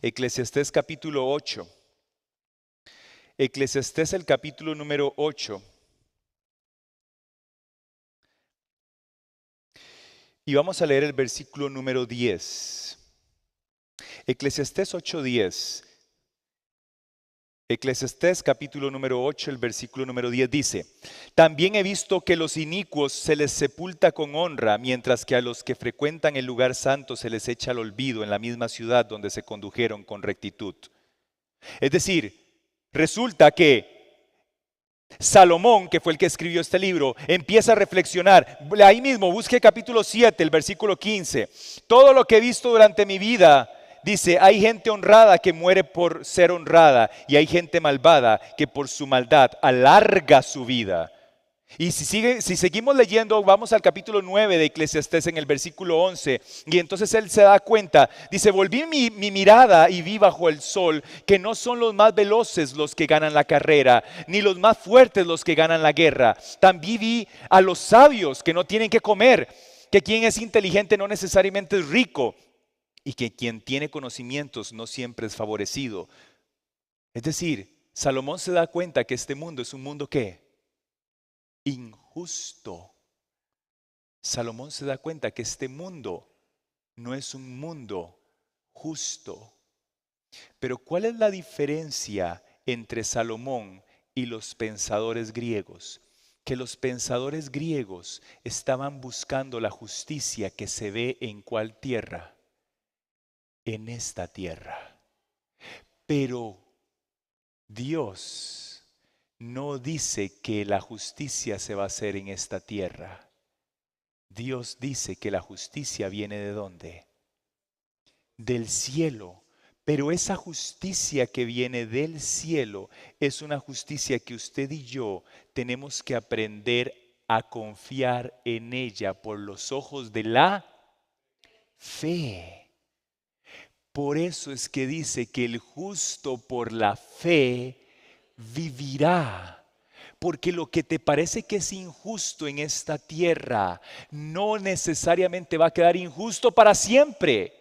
Eclesiastés capítulo 8. Eclesiastés el capítulo número 8. Y vamos a leer el versículo número 10. Eclesiastés 8:10. Eclesiastés capítulo número 8, el versículo número 10 dice, también he visto que los inicuos se les sepulta con honra, mientras que a los que frecuentan el lugar santo se les echa al olvido en la misma ciudad donde se condujeron con rectitud. Es decir, resulta que Salomón, que fue el que escribió este libro, empieza a reflexionar. Ahí mismo, busque capítulo 7, el versículo 15. Todo lo que he visto durante mi vida, dice, hay gente honrada que muere por ser honrada y hay gente malvada que por su maldad alarga su vida. Y si seguimos leyendo, vamos al capítulo 9 de Eclesiastés en el versículo 11, y entonces él se da cuenta, dice, volví mi mirada y vi bajo el sol que no son los más veloces los que ganan la carrera, ni los más fuertes los que ganan la guerra. También vi a los sabios que no tienen que comer, que quien es inteligente no necesariamente es rico, y que quien tiene conocimientos no siempre es favorecido. Es decir, Salomón se da cuenta que este mundo es un mundo ¿qué? Injusto. Salomón se da cuenta que este mundo no es un mundo justo. Pero ¿cuál es la diferencia entre Salomón y los pensadores griegos? Que los pensadores griegos estaban buscando la justicia que se ve en ¿cuál tierra? En esta tierra. Pero Dios no dice que la justicia se va a hacer en esta tierra. Dios dice que la justicia viene ¿de dónde? Del cielo. Pero esa justicia que viene del cielo es una justicia que usted y yo tenemos que aprender a confiar en ella por los ojos de la fe. Por eso es que dice que el justo por la fe vivirá. Porque lo que te parece que es injusto en esta tierra no necesariamente va a quedar injusto para siempre.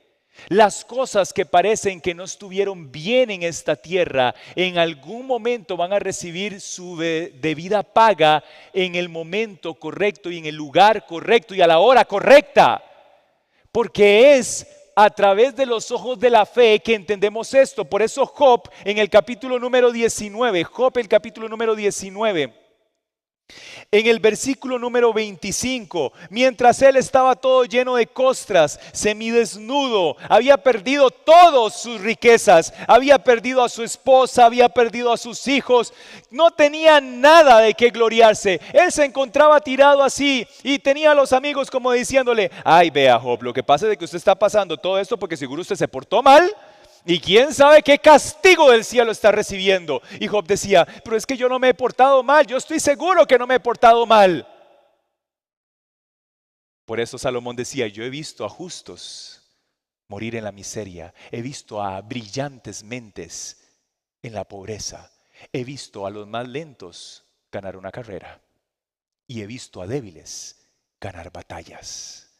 Las cosas que parecen que no estuvieron bien en esta tierra, en algún momento van a recibir su debida paga en el momento correcto y en el lugar correcto y a la hora correcta. Porque es a través de los ojos de la fe que entendemos esto. Por eso Job en el capítulo número 19, en el versículo número 25, mientras él estaba todo lleno de costras, semidesnudo, había perdido todas sus riquezas, había perdido a su esposa, había perdido a sus hijos, no tenía nada de qué gloriarse. Él se encontraba tirado así y tenía a los amigos como diciéndole: ay, vea Job, lo que pasa es que usted está pasando todo esto porque seguro usted se portó mal. Y quién sabe qué castigo del cielo está recibiendo. Y Job decía: pero es que yo no me he portado mal, yo estoy seguro que no me he portado mal. Por eso Salomón decía: yo he visto a justos morir en la miseria, he visto a brillantes mentes en la pobreza, he visto a los más lentos ganar una carrera y he visto a débiles ganar batallas.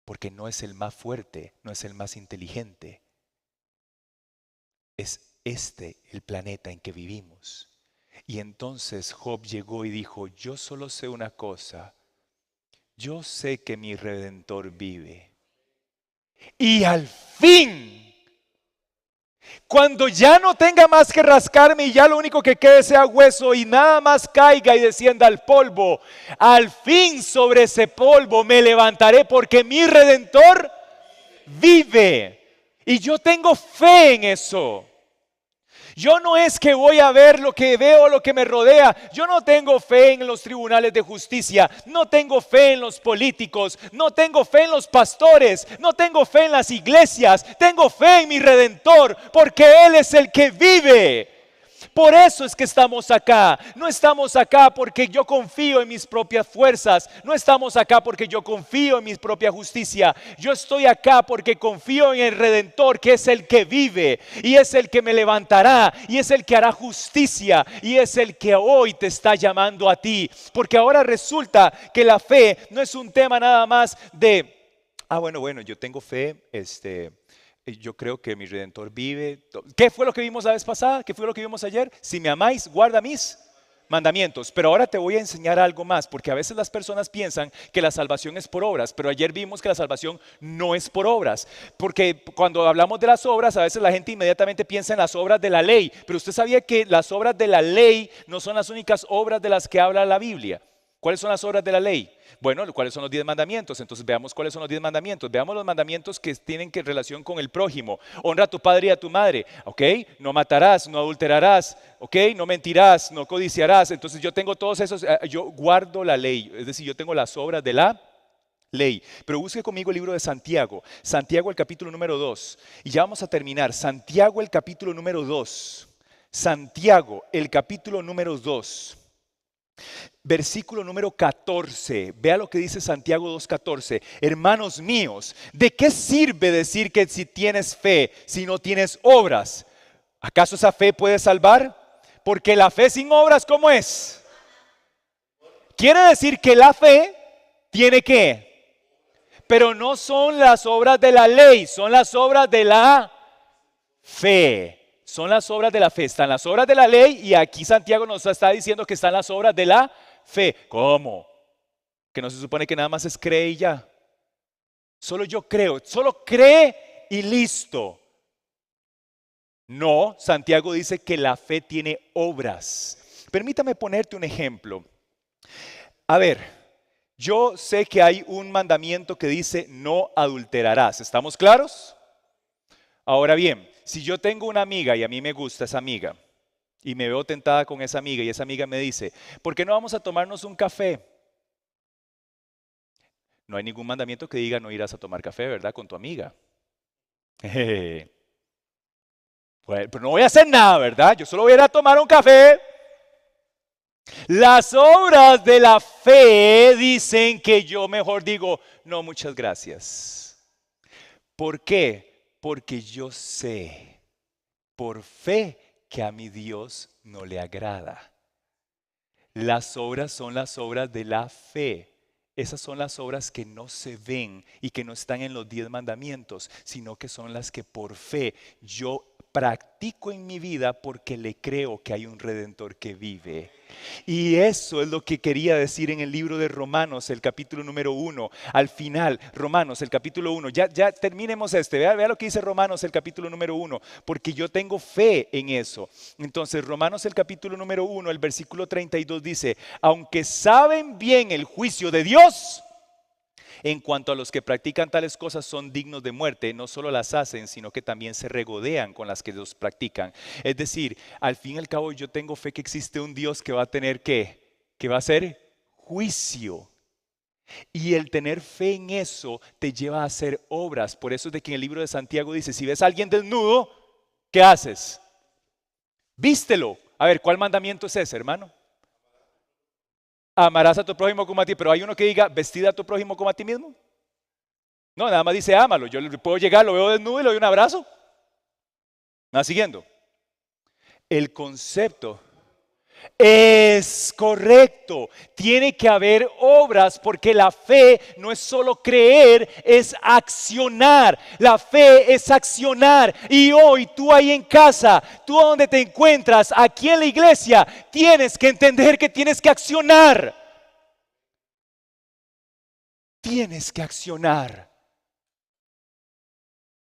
Porque no es el más fuerte, no es el más inteligente. Es este el planeta en que vivimos. Y entonces Job llegó y dijo: yo solo sé una cosa, yo sé que mi Redentor vive. Y al fin, cuando ya no tenga más que rascarme y ya lo único que quede sea hueso y nada más caiga y descienda al polvo, al fin sobre ese polvo me levantaré porque mi Redentor vive. Y yo tengo fe en eso. Yo no es que voy a ver lo que veo, lo que me rodea. Yo no tengo fe en los tribunales de justicia. No tengo fe en los políticos. No tengo fe en los pastores. No tengo fe en las iglesias. Tengo fe en mi Redentor porque Él es el que vive. Por eso es que estamos acá. No estamos acá porque yo confío en mis propias fuerzas. No estamos acá porque yo confío en mi propia justicia. Yo estoy acá porque confío en el Redentor, que es el que vive y es el que me levantará y es el que hará justicia y es el que hoy te está llamando a ti. Porque ahora resulta que la fe no es un tema nada más de: bueno, yo tengo fe, yo creo que mi Redentor vive. ¿Qué fue lo que vimos la vez pasada? ¿Qué fue lo que vimos ayer? Si me amáis, guarda mis mandamientos. Pero ahora te voy a enseñar algo más, porque a veces las personas piensan que la salvación es por obras, pero ayer vimos que la salvación no es por obras. Porque cuando hablamos de las obras, a veces la gente inmediatamente piensa en las obras de la ley. Pero usted sabía que las obras de la ley no son las únicas obras de las que habla la Biblia. ¿Cuáles son las obras de la ley? Bueno, ¿cuáles son los 10 mandamientos? Entonces veamos cuáles son los 10 mandamientos. Veamos los mandamientos que tienen que relación con el prójimo. Honra a tu padre y a tu madre, ¿ok? No matarás, no adulterarás, ¿ok? No mentirás, no codiciarás. Entonces yo tengo todos esos, yo guardo la ley. Es decir, yo tengo las obras de la ley. Pero busque conmigo el libro de Santiago. Santiago el capítulo número 2. Y ya vamos a terminar. Santiago el capítulo número 2. Santiago el capítulo número 2. Versículo número 14, vea lo que dice Santiago 2:14. Hermanos míos, ¿de qué sirve decir que si tienes fe, si no tienes obras? ¿Acaso esa fe puede salvar? Porque la fe sin obras, ¿cómo es? Quiere decir que la fe tiene que, pero no son las obras de la ley, son las obras de la fe. Son las obras de la fe, están las obras de la ley y aquí Santiago nos está diciendo que están las obras de la fe. ¿Cómo? Que no se supone que nada más es cree y ya. Solo yo creo, solo cree y listo. No, Santiago dice que la fe tiene obras. Permítame ponerte un ejemplo. A ver, yo sé que hay un mandamiento que dice no adulterarás. ¿Estamos claros? Ahora bien, si yo tengo una amiga y a mí me gusta esa amiga y me veo tentada con esa amiga y esa amiga me dice, ¿por qué no vamos a tomarnos un café? No hay ningún mandamiento que diga no irás a tomar café, ¿verdad? Con tu amiga. Jejeje. Bueno, pero no voy a hacer nada, ¿verdad? Yo solo voy a ir a tomar un café. Las obras de la fe dicen que yo mejor digo, no, muchas gracias. ¿Por qué? Porque yo sé, por fe, que a mi Dios no le agrada. Las obras son las obras de la fe. Esas son las obras que no se ven y que no están en los 10 mandamientos, sino que son las que por fe yo practico en mi vida porque le creo que hay un Redentor que vive. Y eso es lo que quería decir en el libro de Romanos, el capítulo número 1. Al final, Romanos, el capítulo 1. Ya terminemos vea lo que dice Romanos, el capítulo número 1. Porque yo tengo fe en eso. Entonces, Romanos, el capítulo número 1, el versículo 32 dice, aunque saben bien el juicio de Dios, en cuanto a los que practican tales cosas son dignos de muerte, no solo las hacen, sino que también se regodean con las que los practican. Es decir, al fin y al cabo yo tengo fe que existe un Dios que va a tener que va a hacer juicio. Y el tener fe en eso te lleva a hacer obras. Por eso es de que en el libro de Santiago dice, si ves a alguien desnudo, ¿qué haces? Vístelo. A ver, ¿cuál mandamiento es ese, hermano? Amarás a tu prójimo como a ti, pero hay uno que diga, vestida a tu prójimo como a ti mismo. No, nada más dice, ámalo. Yo puedo llegar, lo veo desnudo y le doy un abrazo. ¿Me va siguiendo? El concepto es correcto. Tiene que haber obras porque la fe no es solo creer, es accionar. La fe es accionar. Y hoy tú ahí en casa, tú donde te encuentras, aquí en la iglesia, tienes que entender que tienes que accionar. Tienes que accionar.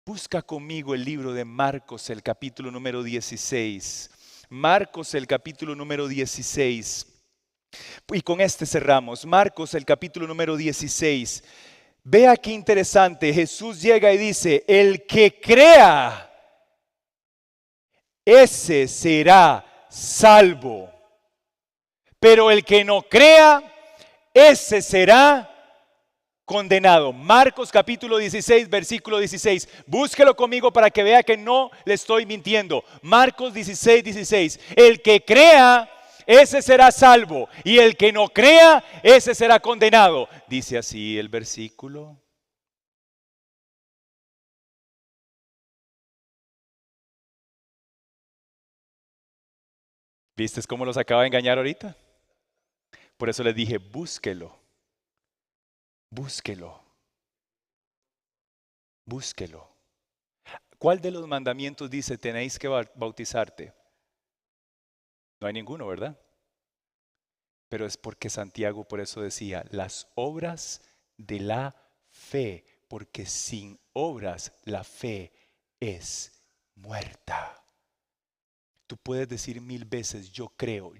Busca conmigo el libro de Marcos, el capítulo número 16. Marcos, el capítulo número 16. Y con este cerramos. Marcos, el capítulo número 16. Vea qué interesante. Jesús llega y dice, el que crea, ese será salvo. Pero el que no crea, ese será condenado. Marcos capítulo 16, versículo 16. Búsquelo conmigo para que vea que no le estoy mintiendo. Marcos 16, 16. El que crea, ese será salvo. Y el que no crea, ese será condenado. Dice así el versículo. ¿Viste cómo los acaba de engañar ahorita? Por eso les dije, búsquelo. Búsquelo. Búsquelo. ¿Cuál de los mandamientos dice tenéis que bautizarte? No hay ninguno, ¿verdad? Pero es porque Santiago por eso decía, las obras de la fe, porque sin obras la fe es muerta. Tú puedes decir 1000 veces, yo creo,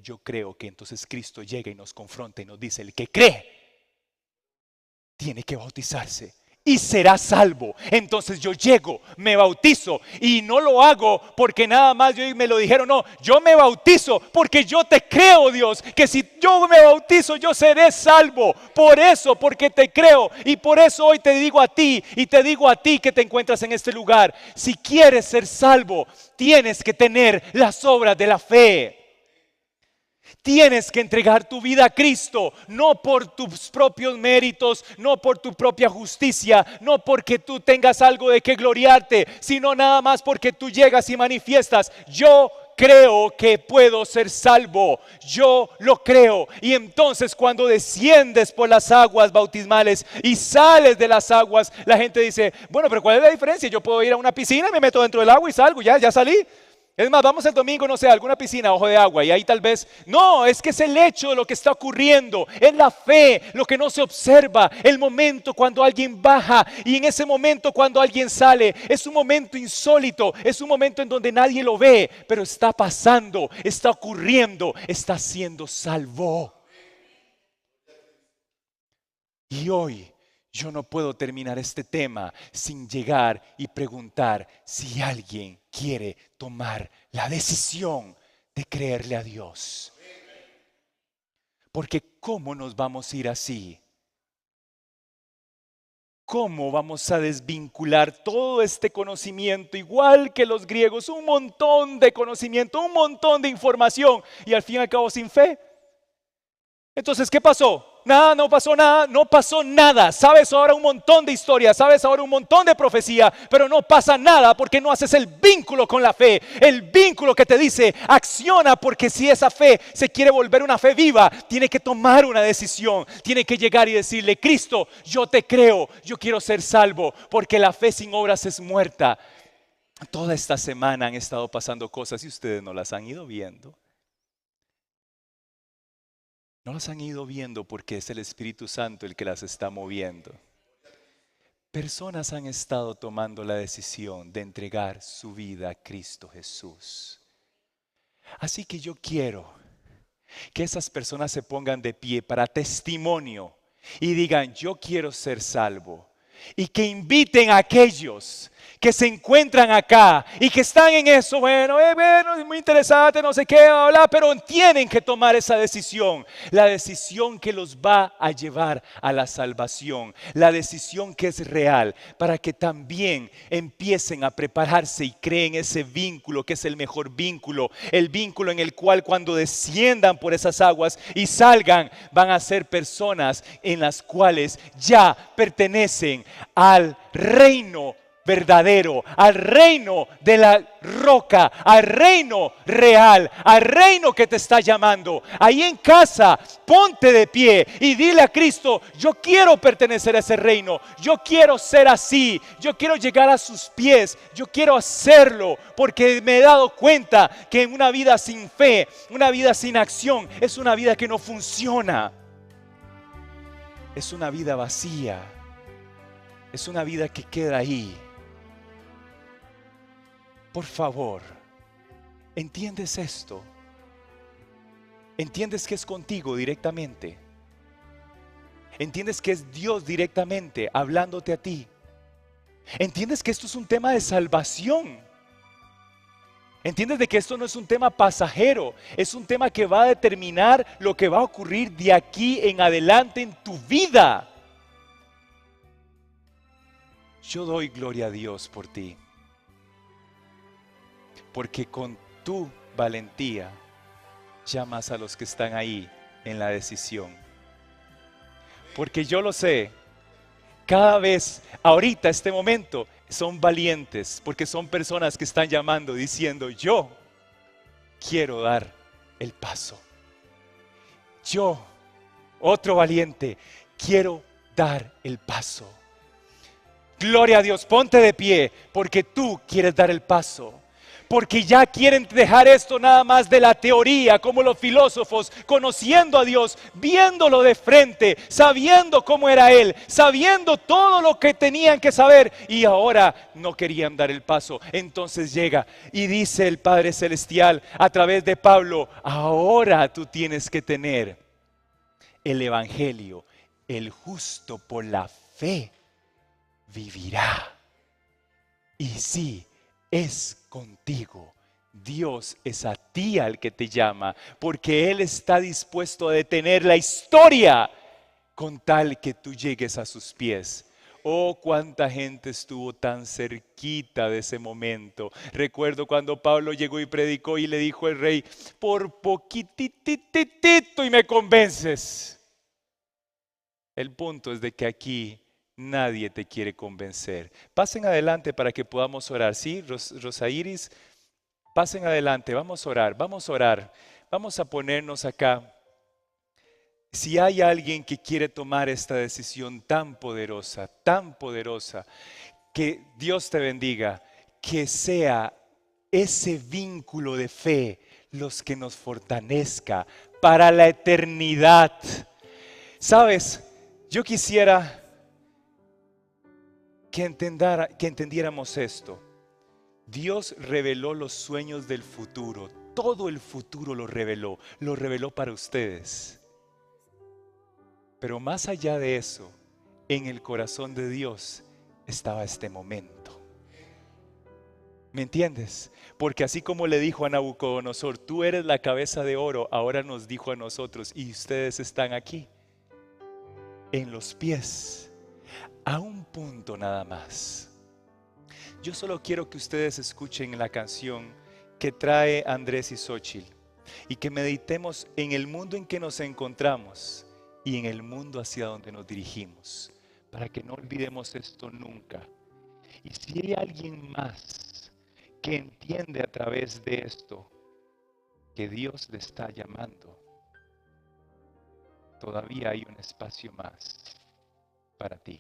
que entonces Cristo llega y nos confronta y nos dice, el que cree, tiene que bautizarse y será salvo. Entonces yo llego, me bautizo y no lo hago porque nada más me lo dijeron. No, yo me bautizo porque yo te creo, Dios, que si yo me bautizo yo seré salvo. Por eso, porque te creo y por eso hoy te digo a ti y te digo a ti que te encuentras en este lugar. Si quieres ser salvo, tienes que tener las obras de la fe. Tienes que entregar tu vida a Cristo, no por tus propios méritos, no por tu propia justicia, no porque tú tengas algo de que gloriarte, sino nada más porque tú llegas y manifiestas, yo creo que puedo ser salvo, yo lo creo. Y entonces cuando desciendes por las aguas bautismales y sales de las aguas, la gente dice, bueno, pero ¿cuál es la diferencia? Yo puedo ir a una piscina, me meto dentro del agua y salgo, ya salí. Es más, vamos el domingo, no sé, a alguna piscina, ojo de agua, y ahí tal vez, no, es que es el hecho de lo que está ocurriendo, es la fe, lo que no se observa, el momento cuando alguien baja y en ese momento cuando alguien sale, es un momento insólito, es un momento en donde nadie lo ve, pero está pasando, está ocurriendo, está siendo salvo. Y hoy yo no puedo terminar este tema sin llegar y preguntar si alguien quiere tomar la decisión de creerle a Dios. Porque ¿cómo nos vamos a ir así? ¿Cómo vamos a desvincular todo este conocimiento, igual que los griegos, un montón de conocimiento, un montón de información y al fin y al cabo sin fe? Entonces, ¿qué pasó? Nada, no pasó nada, no pasó nada. Sabes ahora un montón de historias, sabes ahora un montón de profecía, pero no pasa nada porque no haces el vínculo con la fe. El vínculo que te dice, acciona, porque si esa fe se quiere volver una fe viva, tiene que tomar una decisión. Tiene que llegar y decirle, Cristo, yo te creo, yo quiero ser salvo, porque la fe sin obras es muerta. Toda esta semana han estado pasando cosas y ustedes no las han ido viendo. No las han ido viendo porque es el Espíritu Santo el que las está moviendo. Personas han estado tomando la decisión de entregar su vida a Cristo Jesús. Así que yo quiero que esas personas se pongan de pie para testimonio y digan, yo quiero ser salvo. Y que inviten a aquellos que se encuentran acá y que están en eso, bueno, es muy interesante, no sé qué, hablar, pero tienen que tomar esa decisión, la decisión que los va a llevar a la salvación, la decisión que es real, para que también empiecen a prepararse y creen ese vínculo que es el mejor vínculo, el vínculo en el cual cuando desciendan por esas aguas y salgan, van a ser personas en las cuales ya pertenecen al reino verdadero, al reino de la roca, al reino real, al reino que te está llamando. Ahí en casa, ponte de pie y dile a Cristo, yo quiero pertenecer a ese reino, yo quiero ser así, yo quiero llegar a sus pies, yo quiero hacerlo, porque me he dado cuenta que en una vida sin fe, una vida sin acción, es una vida que no funciona, es una vida vacía, es una vida que queda ahí. Por favor, ¿entiendes esto? ¿Entiendes que es contigo directamente? ¿Entiendes que es Dios directamente hablándote a ti? ¿Entiendes que esto es un tema de salvación? ¿Entiendes de que esto no es un tema pasajero? Es un tema que va a determinar lo que va a ocurrir de aquí en adelante en tu vida. Yo doy gloria a Dios por ti. Porque con tu valentía llamas a los que están ahí en la decisión. Porque yo lo sé, cada vez, ahorita, este momento, son valientes, porque son personas que están llamando, diciendo, yo quiero dar el paso. Yo, otro valiente, quiero dar el paso. Gloria a Dios, ponte de pie, porque tú quieres dar el paso. Porque ya quieren dejar esto nada más de la teoría, como los filósofos, conociendo a Dios, viéndolo de frente, sabiendo cómo era Él, sabiendo todo lo que tenían que saber, y ahora no querían dar el paso. Entonces llega y dice el Padre Celestial a través de Pablo, ahora tú tienes que tener el Evangelio, el justo por la fe vivirá. Y sí, es contigo. Dios es a ti al que te llama, porque Él está dispuesto a detener la historia con tal que tú llegues a sus pies. Oh, cuánta gente estuvo tan cerquita de ese momento. Recuerdo cuando Pablo llegó y predicó y le dijo al rey, por poquitititito y me convences. El punto es de que aquí nadie te quiere convencer. Pasen adelante para que podamos orar. ¿Sí, Rosa Iris? Pasen adelante, vamos a orar, vamos a orar. Vamos a ponernos acá. Si hay alguien que quiere tomar esta decisión tan poderosa, que Dios te bendiga, que sea ese vínculo de fe, los que nos fortalezca para la eternidad. ¿Sabes? Yo quisiera que entendiéramos esto. Dios reveló los sueños del futuro, todo el futuro lo reveló para ustedes. Pero más allá de eso, en el corazón de Dios estaba este momento. ¿Me entiendes? Porque así como le dijo a Nabucodonosor, tú eres la cabeza de oro, ahora nos dijo a nosotros, y ustedes están aquí, en los pies, a un punto nada más. Yo solo quiero que ustedes escuchen la canción que trae Andrés y Xochitl y que meditemos en el mundo en que nos encontramos y en el mundo hacia donde nos dirigimos, para que no olvidemos esto nunca. Y si hay alguien más que entiende a través de esto que Dios le está llamando, todavía hay un espacio más para ti.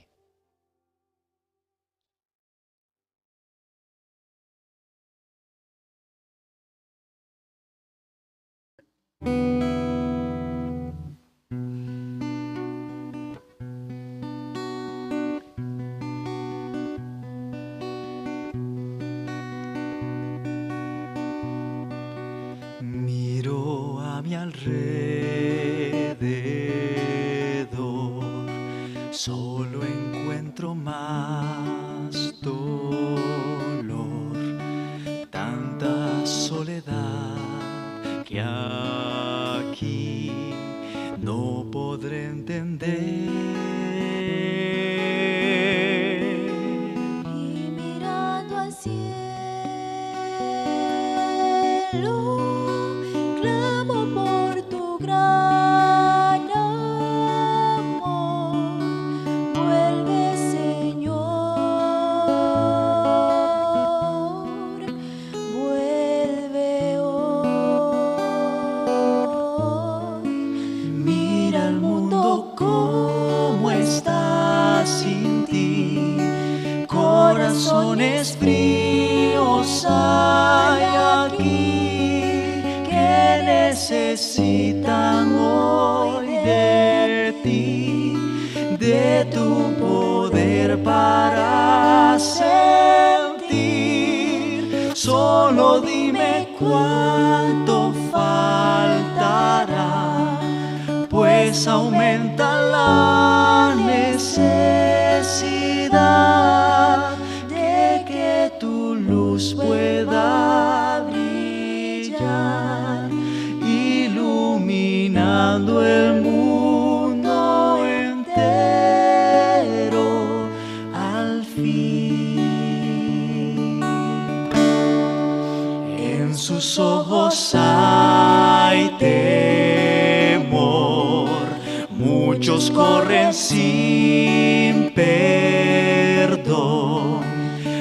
Miro a mi alrededor, solo encuentro más dolor, tanta soledad que aquí no podré entender. Y mirando al cielo, clamo por tu gran amor. Vuelve, Señor, vuelve hoy. Mira el mundo como está sin ti, corazones fríos hay aquí que necesitan hoy de ti, de tu poder para sentir. Solo dime cuánto faltará, pues aumenta la necesidad de que tu luz pueda brillar, iluminando el mundo entero al fin. En sus ojos hay temor, muchos corren sin perdón,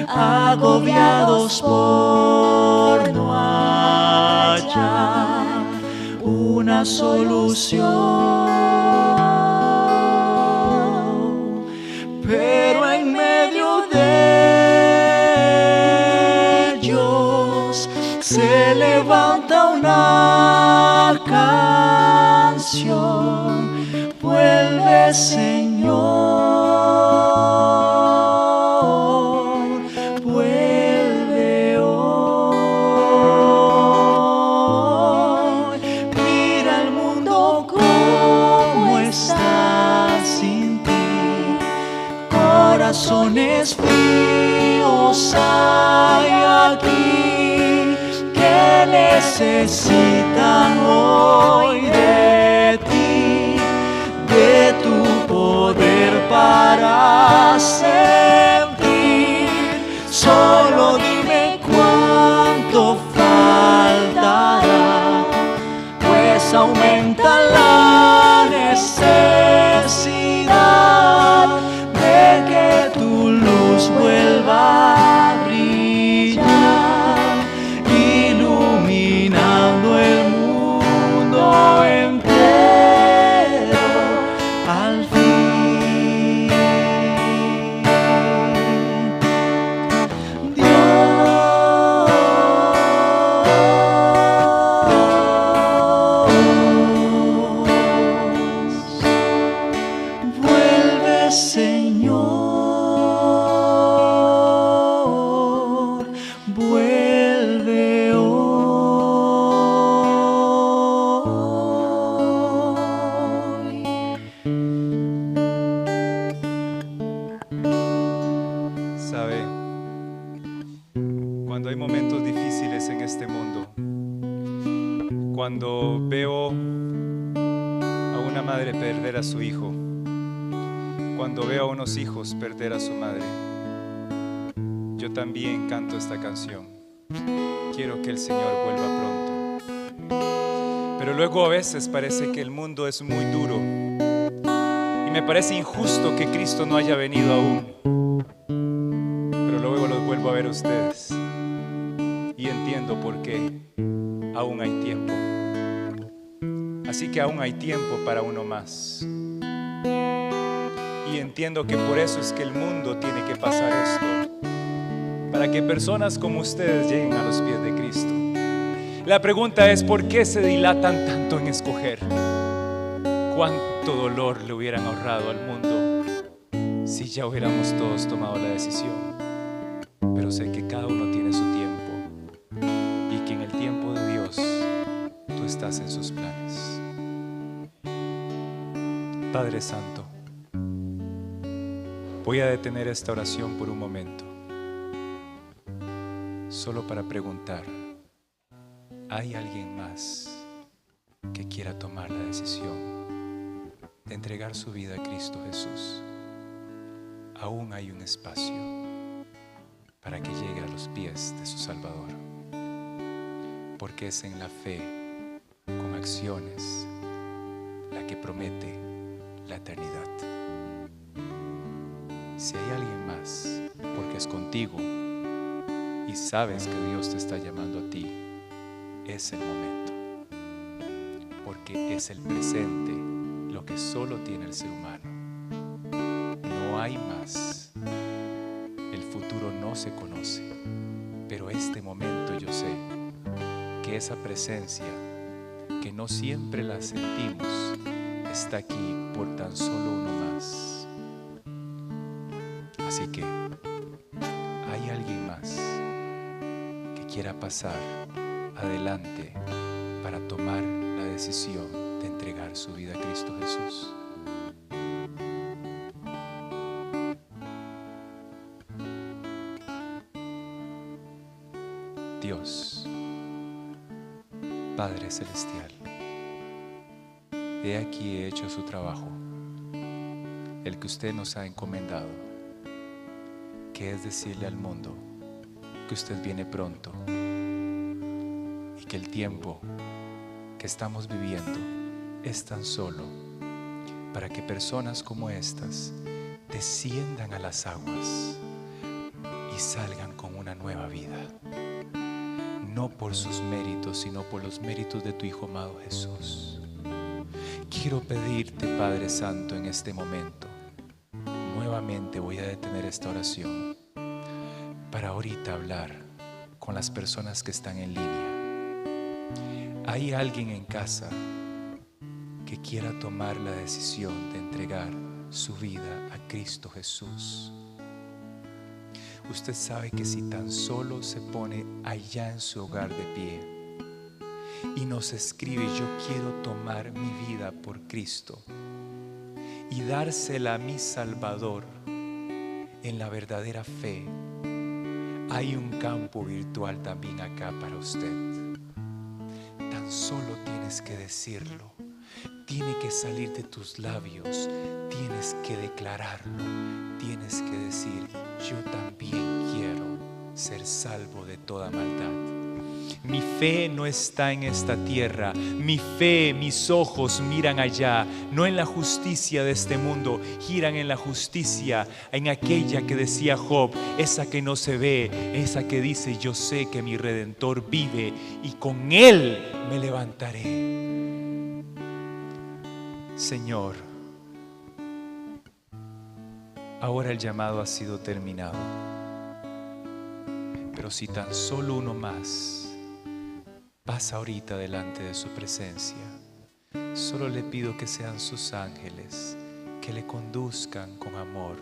agobiados por no hallar una solución. Pero en medio de ellos se levanta una canción. Vuelve, Señor, vuelve hoy. Mira el mundo como está sin ti, corazones fríos hay aquí que necesitan hoy de ti, de tu poder para sentir. Solo dime cuánto faltará, pues aumenta la necesidad de que tu luz vuelva a brillar, iluminando el mundo entero al fin. cuando hay momentos difíciles en este mundo, cuando veo a una madre perder a su hijo, cuando veo a unos hijos perder a su madre, yo también canto esta canción. Quiero que el Señor vuelva pronto. Pero luego a veces parece que el mundo es muy duro y me parece injusto que Cristo no haya venido aún. Pero luego los vuelvo a ver a ustedes y entiendo por qué. Aún hay tiempo. Así que aún hay tiempo para uno más. Y entiendo que por eso es que el mundo tiene que pasar esto, para que personas como ustedes lleguen a los pies de Cristo. La pregunta es, ¿por qué se dilatan tanto en escoger? ¿Cuánto dolor le hubieran ahorrado al mundo si ya hubiéramos todos tomado la decisión? Pero sé que cada uno tiene su tiempo y que en el tiempo de Dios tú estás en sus planes. Padre Santo, voy a detener esta oración por un momento, solo para preguntar, ¿hay alguien más que quiera tomar la decisión de entregar su vida a Cristo Jesús? Aún hay un espacio para que llegue a los pies de su Salvador, porque es en la fe, con acciones, la que promete la eternidad. Si hay alguien más, porque es contigo y sabes que Dios te está llamando a ti, es el momento, porque es el presente lo que solo tiene el ser humano. No hay más. El futuro no se conoce, pero este momento yo sé que esa presencia que no siempre la sentimos está aquí por tan solo uno más. Así que hay alguien más que quiera pasar adelante para tomar la decisión de entregar su vida a Cristo Jesús. Dios, Padre Celestial, he aquí he hecho su trabajo, el que usted nos ha encomendado, que es decirle al mundo que usted viene pronto y que el tiempo que estamos viviendo es tan solo para que personas como estas desciendan a las aguas y salgan con una nueva vida, no por sus méritos, sino por los méritos de tu Hijo amado Jesús. Quiero pedirte, Padre Santo, en este momento, nuevamente voy a detener esta oración para ahorita hablar con las personas que están en línea. ¿Hay alguien en casa que quiera tomar la decisión de entregar su vida a Cristo Jesús? Usted sabe que si tan solo se pone allá en su hogar de pie y nos escribe, yo quiero tomar mi vida por Cristo y dársela a mi Salvador en la verdadera fe, hay un campo virtual también acá para usted. Tan solo tienes que decirlo, tiene que salir de tus labios, tienes que declararlo, tienes que decir, yo también quiero ser salvo de toda maldad. Mi fe no está en esta tierra, mi fe, mis ojos miran allá, no en la justicia de este mundo, giran en la justicia, en aquella que decía Job, esa que no se ve, esa que dice, yo sé que mi Redentor vive y con Él me levantaré. Señor, ahora el llamado ha sido terminado, pero si tan solo uno más pasa ahorita delante de su presencia, solo le pido que sean sus ángeles que le conduzcan con amor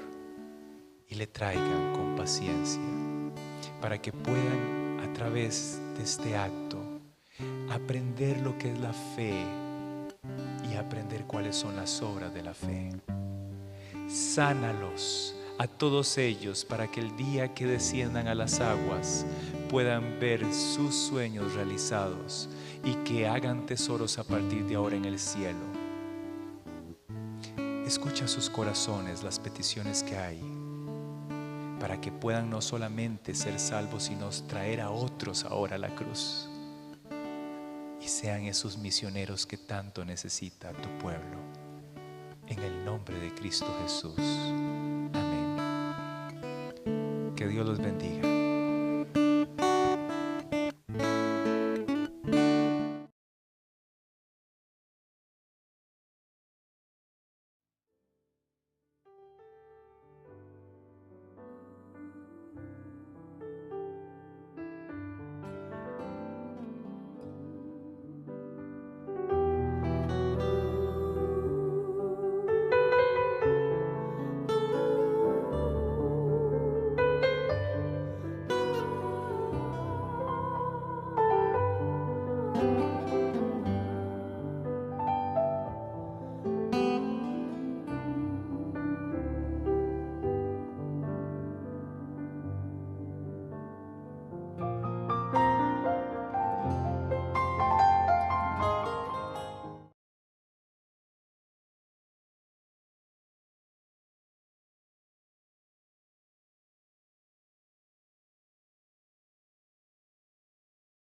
y le traigan con paciencia, para que puedan a través de este acto aprender lo que es la fe y aprender cuáles son las obras de la fe. Sánalos a todos ellos para que el día que desciendan a las aguas puedan ver sus sueños realizados y que hagan tesoros a partir de ahora en el cielo. Escucha sus corazones, las peticiones que hay, para que puedan no solamente ser salvos, sino traer a otros ahora a la cruz y sean esos misioneros que tanto necesita tu pueblo. En el nombre de Cristo Jesús. Amén. Que Dios los bendiga.